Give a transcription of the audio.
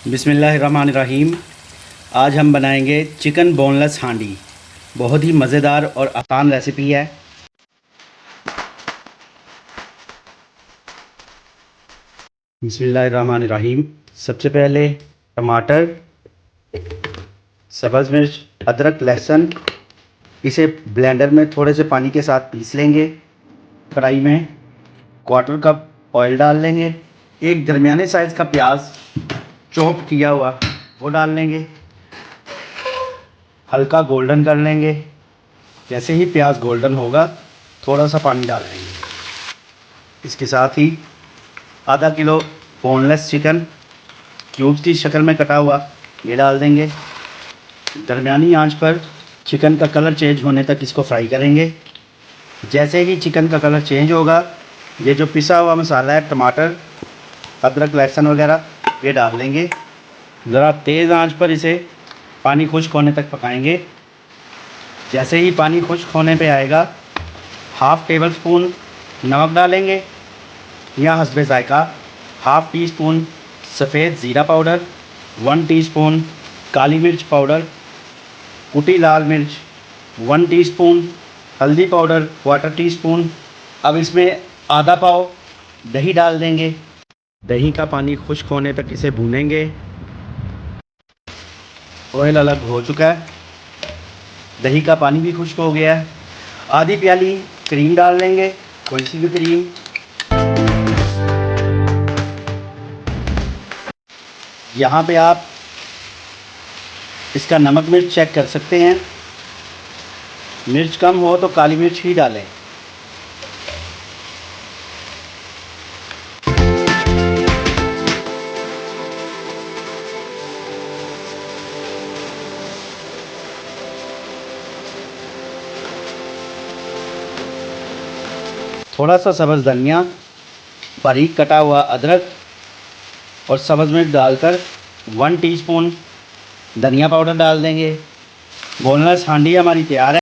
बिस्मिल्लाहिर्रहमानिर्रहीम। आज हम बनाएंगे चिकन बोनलेस हांडी। बहुत ही मज़ेदार और आसान रेसिपी है। बिस्मिल्लाहिर्रहमानिर्रहीम। सबसे पहले टमाटर, सब्ज़ मिर्च, अदरक, लहसुन, इसे ब्लेंडर में थोड़े से पानी के साथ पीस लेंगे। कढ़ाई में क्वार्टर कप ऑयल डाल लेंगे। एक दरमियाने साइज़ का प्याज चॉप किया हुआ वो डाल लेंगे। हल्का गोल्डन कर लेंगे। जैसे ही प्याज गोल्डन होगा थोड़ा सा पानी डाल देंगे। इसके साथ ही आधा किलो बोनलेस चिकन क्यूब्स की शक्ल में कटा हुआ ये डाल देंगे। दरमियानी आंच पर चिकन का कलर चेंज होने तक इसको फ्राई करेंगे। जैसे ही चिकन का कलर चेंज होगा ये जो पिसा हुआ मसाला है, टमाटर, अदरक, लहसुन वगैरह, ये डाल देंगे। ज़रा तेज़ आंच पर इसे पानी खुश्क होने तक पकाएंगे। जैसे ही पानी खुश्क होने पे आएगा हाफ़ टेबल स्पून नमक डालेंगे या हस्बे ज़ायक़ा, हाफ़ टी स्पून सफ़ेद ज़ीरा पाउडर, 1 टीस्पून काली मिर्च पाउडर, कुटी लाल मिर्च 1 टीस्पून, हल्दी पाउडर 1/4 टीस्पून। अब इसमें आधा पाव दही डाल देंगे। दही का पानी खुश्क होने तक इसे भूनेंगे। ऑयल अलग हो चुका है, दही का पानी भी खुश्क हो गया है। आधी प्याली क्रीम डाल लेंगे, कोई सी भी क्रीम। यहाँ पे आप इसका नमक मिर्च चेक कर सकते हैं। मिर्च कम हो तो काली मिर्च ही डालें। थोड़ा सा सब्ज़ धनिया, बारीक कटा हुआ अदरक और सब्ज़ मिर्च डालकर 1 टीस्पून धनिया पाउडर डाल देंगे। बोनलेस हांडी हमारी तैयार है।